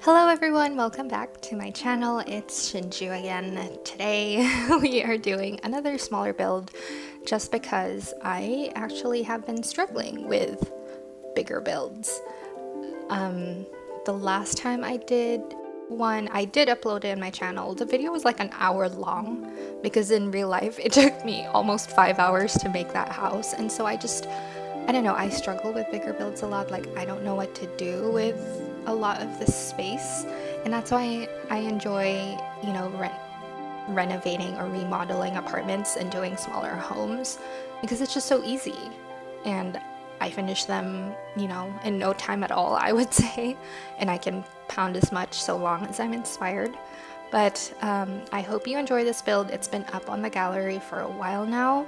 Hello everyone, welcome back to my channel. It's Shinju again. Today we are doing another smaller build just because I actually have been struggling with bigger builds. The last time I did one, I did upload it on my channel. The video was like an hour long because in real life it took me almost 5 hours to make that house, and so I don't know, I struggle with bigger builds a lot. Like, I don't know what to do with a lot of this space, and that's why I enjoy, renovating or remodeling apartments and doing smaller homes, because it's just so easy. And I finish them, in no time at all, I would say, and I can pound as much so long as I'm inspired. But I hope you enjoy this build. It's been up on the gallery for a while now,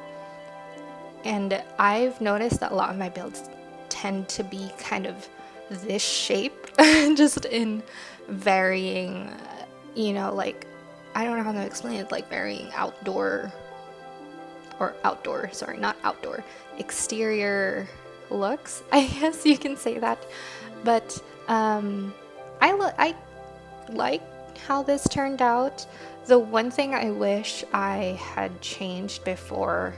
and I've noticed that a lot of my builds tend to be kind of this shape, just in varying, like, I don't know how to explain it, like varying exterior looks, I guess you can say that. But I like how this turned out. The one thing I wish I had changed before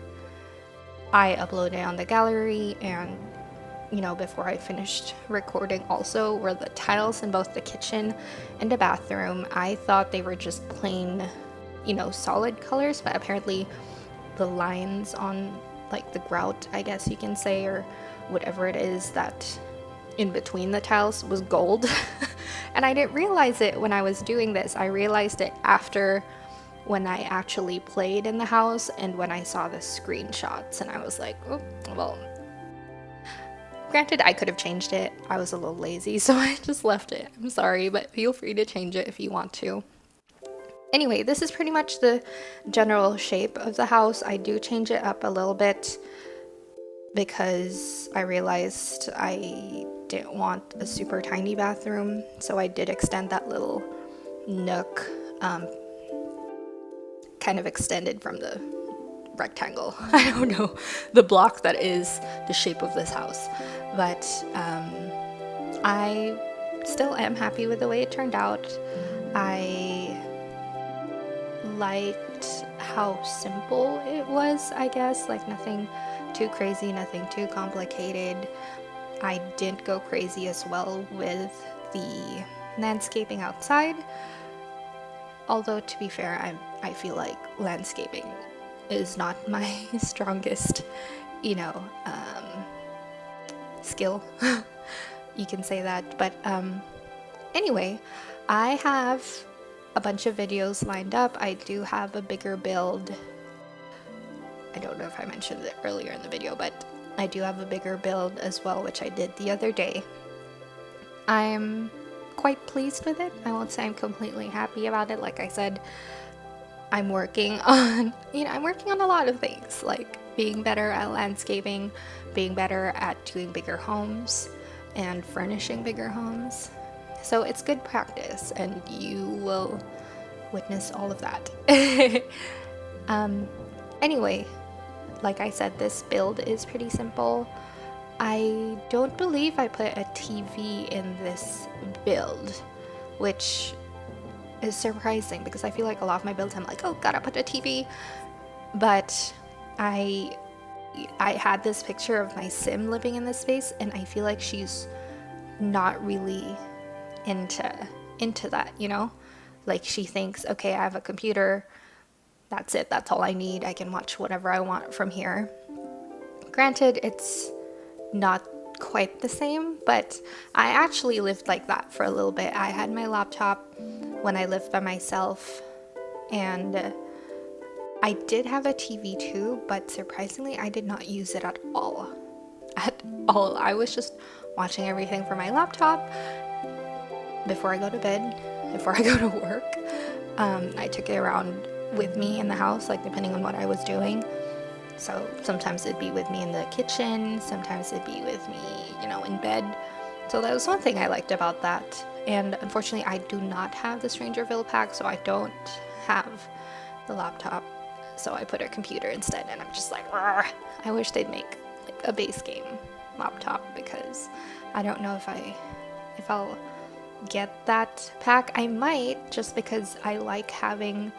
I uploaded on the gallery and before I finished recording also were the tiles in both the kitchen and the bathroom. I thought they were just plain, solid colors, but apparently the lines on like the grout, I guess you can say, or whatever it is that in between the tiles was gold. And I didn't realize it when I was doing this. I realized it after, when I actually played in the house and when I saw the screenshots, and I was like, oh, well, granted, I could have changed it. I was a little lazy, so I just left it. I'm sorry, but feel free to change it if you want to. Anyway, this is pretty much the general shape of the house. I do change it up a little bit because I realized I didn't want a super tiny bathroom, so I did extend that little nook, kind of extended from the rectangle, I don't know, the block that is the shape of this house. But I still am happy with the way it turned out. I liked how simple it was, I guess, like nothing too crazy, nothing too complicated. I didn't go crazy as well with the landscaping outside, although to be fair, I feel like landscaping is not my strongest, skill. You can say that. But anyway, I have a bunch of videos lined up. I do have a bigger build. I don't know if I mentioned it earlier in the video, but I do have a bigger build as well, which I did the other day. I'm quite pleased with it. I won't say I'm completely happy about it. Like I said, I'm working on, I'm working on a lot of things, like being better at landscaping, being better at doing bigger homes and furnishing bigger homes. So it's good practice, and you will witness all of that. Anyway, like I said, this build is pretty simple. I don't believe I put a TV in this build, which is surprising because I feel like a lot of my builds I'm like, oh, gotta put a TV. But I had this picture of my sim living in this space, and I feel like she's not really into that, like she thinks, okay, I have a computer, that's it, that's all I need, I can watch whatever I want from here. Granted, it's not quite the same, but I actually lived like that for a little bit. I had my laptop when I lived by myself, and I did have a TV too, but surprisingly I did not use it at all. I was just watching everything from my laptop before I go to bed, before I go to work. I took it around with me in the house, like depending on what I was doing. So sometimes it'd be with me in the kitchen, sometimes it'd be with me, in bed. So that was one thing I liked about that. And unfortunately, I do not have the Strangerville pack, so I don't have the laptop. So I put a computer instead, and I'm just like, "Rrr." I wish they'd make like a base game laptop, because I don't know if I'll get that pack. I might, just because I like having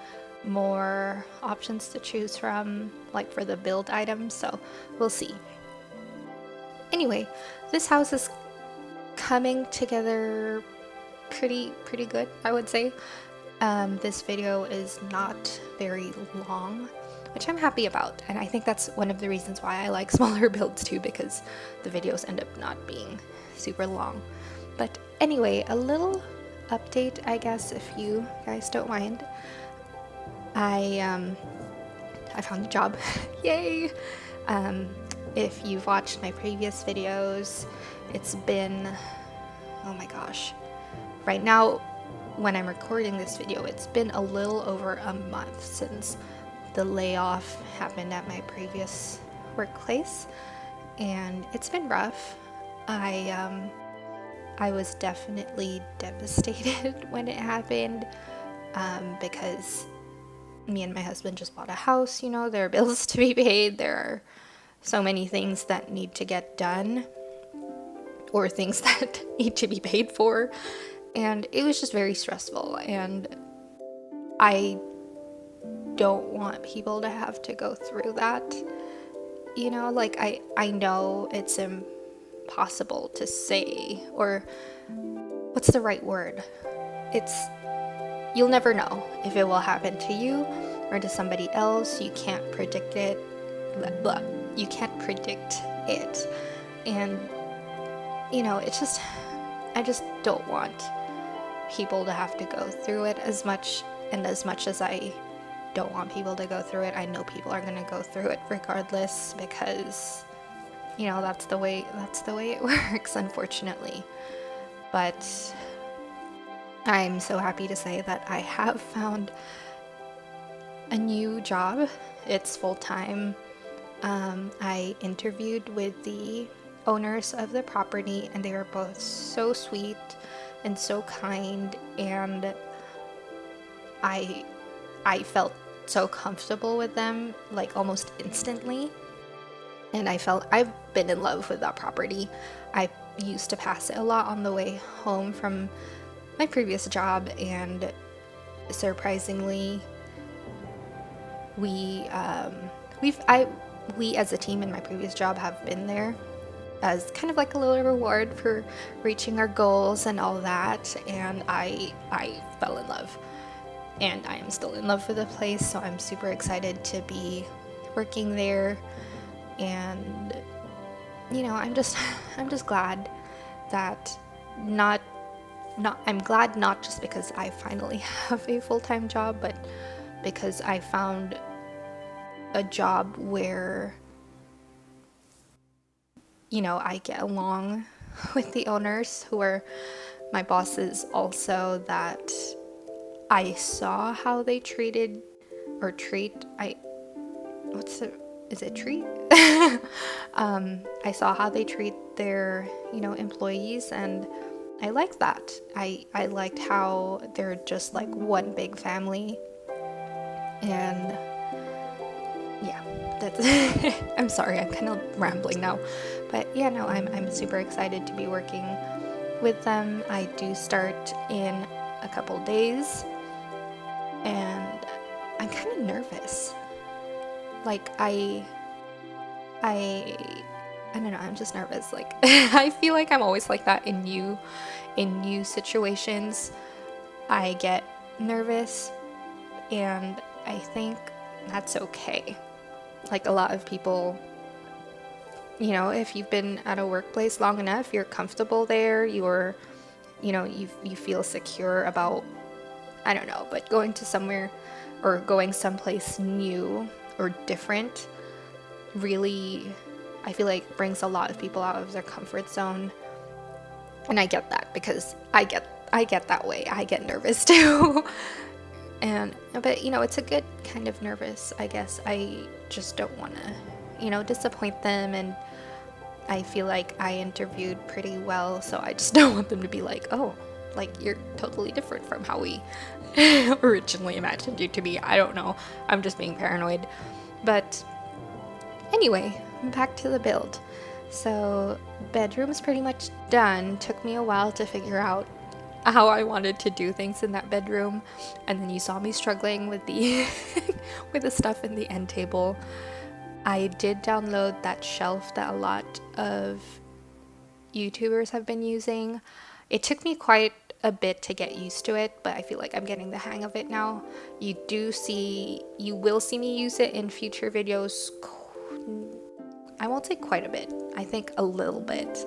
more options to choose from, like for the build items, so we'll see. Anyway, this house is coming together pretty good, I would say. This video is not very long, which I'm happy about, and I think that's one of the reasons why I like smaller builds too, because the videos end up not being super long. But anyway, a little update, I guess, if you guys don't mind. I found a job. Yay! If you've watched my previous videos, it's been, oh my gosh, right now when I'm recording this video, it's been a little over a month since the layoff happened at my previous workplace, and it's been rough. I was definitely devastated when it happened, because me and my husband just bought a house, you know, there are bills to be paid, there are so many things that need to get done, or things that need to be paid for, and it was just very stressful, and I don't want people to have to go through that, you know, like I know it's impossible to say, or what's the right word? You'll never know if it will happen to you or to somebody else. You can't predict it. Blah. You can't predict it. And, you know, I just don't want people to have to go through it as much as I don't want people to go through it. I know people are going to go through it regardless, because, you know, that's the way it works, unfortunately. But I'm so happy to say that I have found a new job. It's full-time. I interviewed with the owners of the property, and they were both so sweet and so kind, and I felt so comfortable with them, like almost instantly. And I've been in love with that property. I used to pass it a lot on the way home from my previous job, and surprisingly, we as a team in my previous job have been there as kind of like a little reward for reaching our goals and all that, and I fell in love, and I am still in love with the place, so I'm super excited to be working there. And, you know, I'm just glad that I'm glad not just because I finally have a full-time job, but because I found a job where, you know, I get along with the owners, who are my bosses also, that I saw how they treated or treat is it treat? I saw how they treat their, you know, employees, and I liked that. I liked how they're just like one big family. And yeah, that's I'm sorry, I'm kind of rambling now. But yeah, no, I'm super excited to be working with them. I do start in a couple days, and I'm kind of nervous. Like I don't know, I'm just nervous. Like I feel like I'm always like that in new situations. I get nervous, and I think that's okay. Like a lot of people, you know, if you've been at a workplace long enough, you're comfortable there, you feel secure about, I don't know, but going to somewhere or going someplace new or different really, I feel like, brings a lot of people out of their comfort zone. And I get that, because I get that way. I get nervous too. But you know, it's a good kind of nervous, I guess. I just don't want to, you know, disappoint them, and I feel like I interviewed pretty well, so I just don't want them to be like, oh, like you're totally different from how we originally imagined you to be. I don't know. I'm just being paranoid. But anyway, back to the build. So bedroom's pretty much done. Took me a while to figure out how I wanted to do things in that bedroom, and then you saw me struggling with the with the stuff in the end table. I did download that shelf that a lot of YouTubers have been using. It took me quite a bit to get used to it, but I feel like I'm getting the hang of it now. You will see me use it in future videos. I won't say quite a bit. I think a little bit.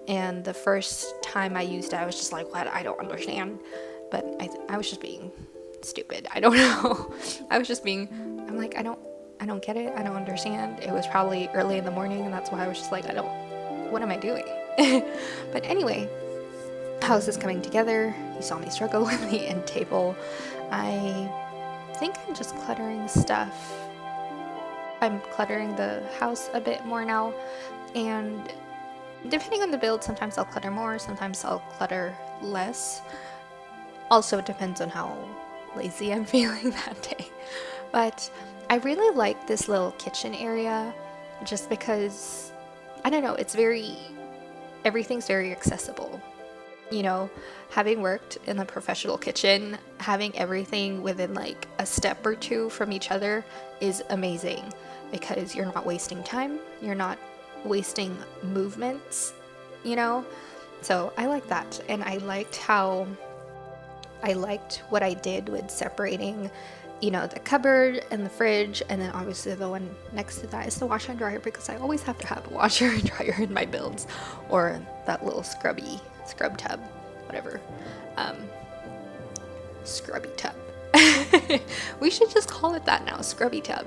And the first time I used it, I was just like, what? I don't understand. But I was just being stupid. I don't know. I'm like, I don't get it. I don't understand. It was probably early in the morning, and that's why I was just like, what am I doing? But anyway, house is coming together. You saw me struggle with the end table. I think I'm just cluttering stuff. I'm cluttering the house a bit more now, and depending on the build, sometimes I'll clutter more, sometimes I'll clutter less. Also, it depends on how lazy I'm feeling that day. But I really like this little kitchen area just because, I don't know, everything's very accessible. You know, having worked in a professional kitchen, having everything within like a step or two from each other is amazing because you're not wasting time, you're not wasting movements, you know? So I like that. And I liked what I did with separating, you know, the cupboard and the fridge, and then obviously the one next to that is the washer and dryer, because I always have to have a washer and dryer in my builds, or that little scrub tub, whatever, scrubby tub. We should just call it that now, scrubby tub.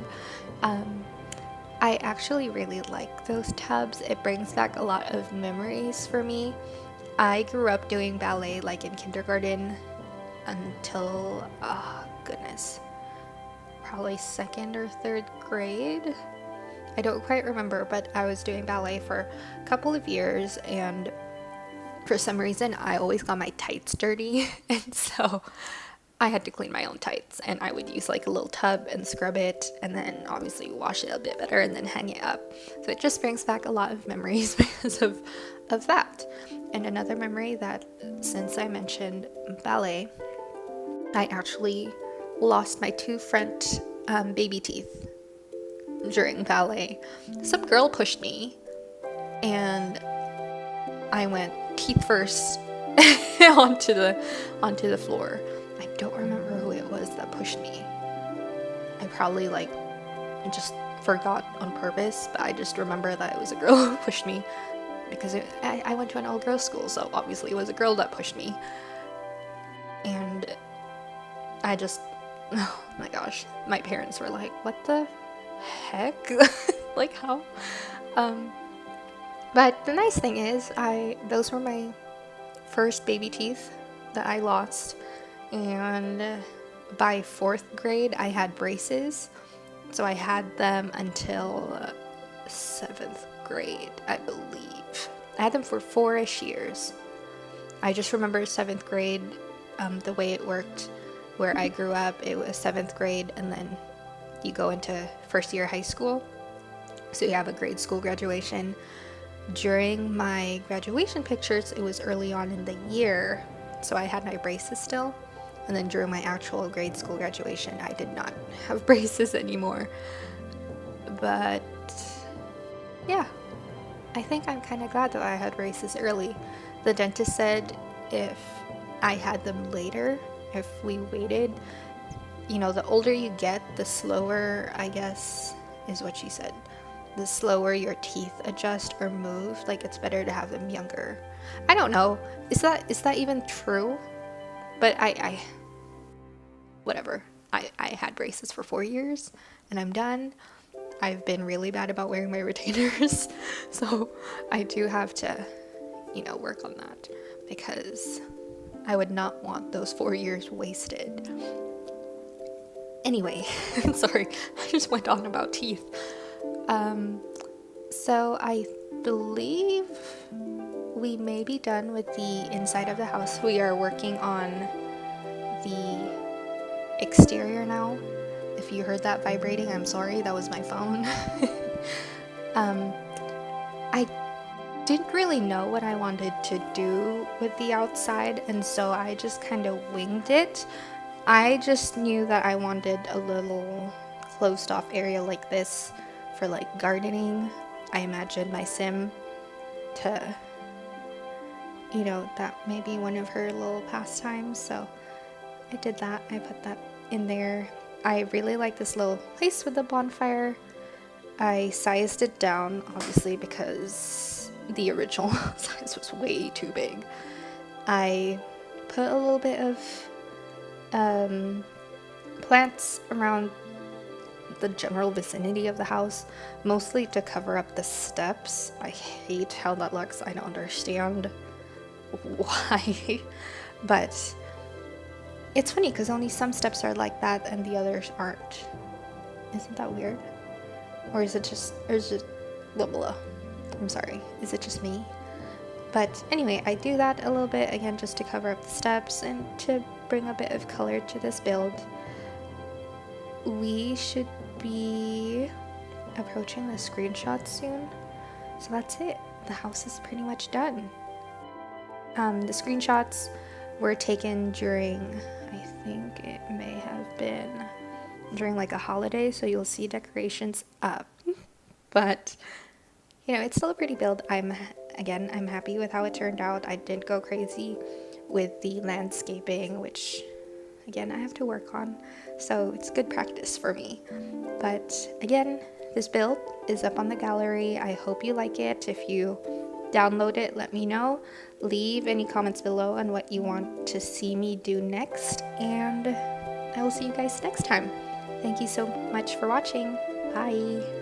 I actually really like those tubs. It brings back a lot of memories for me. I grew up doing ballet like in kindergarten until, oh goodness, probably second or third grade. I don't quite remember, but I was doing ballet for a couple of years, and for some reason I always got my tights dirty, and so I had to clean my own tights, and I would use like a little tub and scrub it, and then obviously wash it a bit better and then hang it up. So it just brings back a lot of memories because of that. And another memory, that since I mentioned ballet, I actually lost my 2 front baby teeth during ballet. Some girl pushed me, and I went teeth first onto the floor. I don't remember who it was that pushed me. I probably just forgot on purpose, but I just remember that it was a girl who pushed me, because I went to an all-girls school, so obviously it was a girl that pushed me. And I just, oh my gosh, my parents were like, what the heck? Like, how? But the nice thing is, those were my first baby teeth that I lost, and by 4th grade I had braces, so I had them until 7th grade, I believe. I had them for 4-ish years. I just remember 7th grade, the way it worked where I grew up, it was 7th grade, and then you go into first year high school, so you have a grade school graduation. During my graduation pictures, it was early on in the year, so I had my braces still, and then during my actual grade school graduation, I did not have braces anymore. But yeah, I think I'm kind of glad that I had braces early. The dentist said if I had them later, if we waited, you know, the older you get, the slower, I guess, is what she said. The slower your teeth adjust or move, like it's better to have them younger. I don't know. Is that even true? But I whatever. I had braces for 4 years and I'm done. I've been really bad about wearing my retainers, so I do have to, you know, work on that, because I would not want those 4 years wasted. Anyway, sorry, I just went on about teeth. So I believe we may be done with the inside of the house. We are working on the exterior now. If you heard that vibrating, I'm sorry, that was my phone. I didn't really know what I wanted to do with the outside, and so I just kind of winged it. I just knew that I wanted a little closed off area like this for like gardening. I imagined my sim to, you know, that may be one of her little pastimes, so I did that. I put that in there. I really like this little place with the bonfire. I sized it down, obviously, because the original size was way too big. I put a little bit of plants around the general vicinity of the house, mostly to cover up the steps. I hate how that looks. I don't understand why, but it's funny because only some steps are like that and the others aren't. Isn't that weird? Or is it just blah blah? I'm sorry, is it just me? But anyway, I do that a little bit again just to cover up the steps and to bring a bit of color to this build. We should be approaching the screenshots soon, so that's it. The house is pretty much done. The screenshots were taken during, I think it may have been during like a holiday, so you'll see decorations up. But you know, it's still a pretty build. I'm happy with how it turned out. I didn't go crazy with the landscaping, which again I have to work on, so it's good practice for me. But again, this build is up on the gallery. I hope you like it. If you download it, let me know. Leave any comments below on what you want to see me do next, and I will see you guys next time. Thank you so much for watching. Bye.